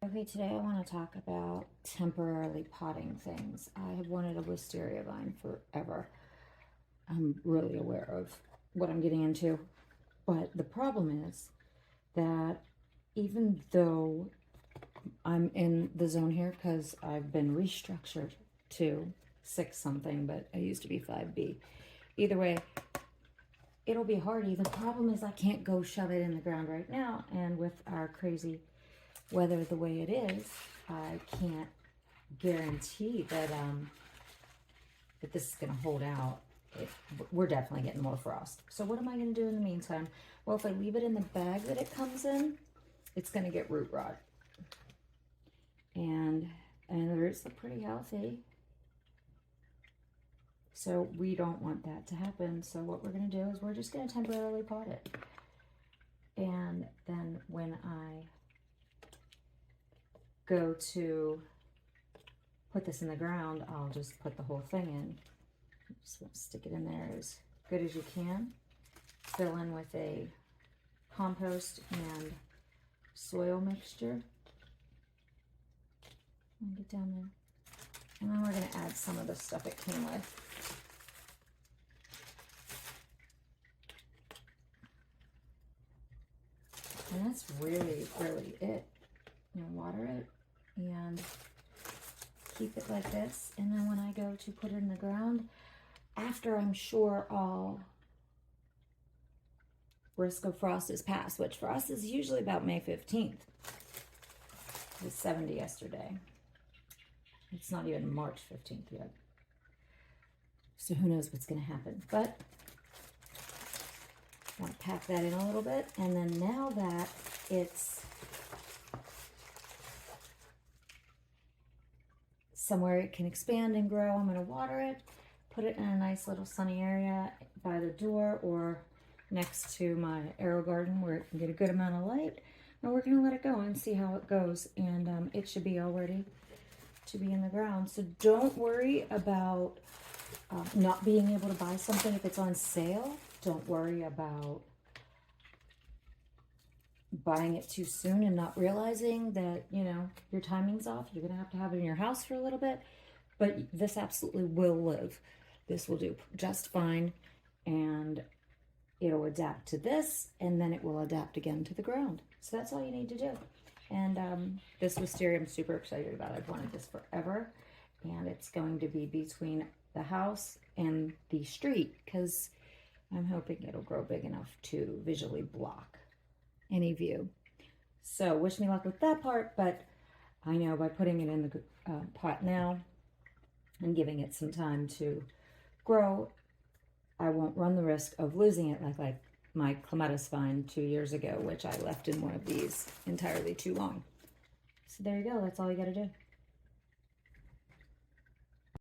Okay, today I want to talk about temporarily potting things. I have wanted a wisteria vine forever. I'm really aware of what I'm getting into, but the problem is that even though I'm in the zone here because I've been restructured to 6 something, but I used to be 5B. Either way, it'll be hardy. The problem is I can't go shove it in the ground right now, and with our crazy weather the way it is, I can't guarantee that that this is going to hold out. We're definitely getting more frost. So what am I going to do in the meantime? Well, if I leave it in the bag that it comes in, it's going to get root rot. And the roots look pretty healthy. So we don't want that to happen. So what we're going to do is we're just going to temporarily pot it. And then when I go to put this in the ground, I'll just put the whole thing in. Just want to stick it in there as good as you can. Fill in with a compost and soil mixture. And get down there. And then we're going to add some of the stuff it came with. And that's really, really it. You know, water it and keep it like this. And then when I go to put it in the ground, after I'm sure all risk of frost is past, which frost is usually about May 15th. It was 70 yesterday. It's not even March 15th yet. So who knows what's going to happen. But I want to pack that in a little bit. And then now that it's somewhere it can expand and grow, I'm going to water it, put it in a nice little sunny area by the door or next to my arrow garden where it can get a good amount of light. And we're going to let it go and see how it goes. And it should be all ready to be in the ground. So don't worry about not being able to buy something if it's on sale. Don't worry about buying it too soon and not realizing that, you know, your timing's off. You're going to have it in your house for a little bit, but this absolutely will live. This will do just fine, and it'll adapt to this, and then it will adapt again to the ground. So that's all you need to do. And this wisteria I'm super excited about. I've wanted this forever, and it's going to be between the house and the street because I'm hoping it'll grow big enough to visually block any view. So wish me luck with that part, but I know by putting it in the pot now and giving it some time to grow, I won't run the risk of losing it like my clematis vine 2 years ago, which I left in one of these entirely too long. So there you go. That's all you got to do.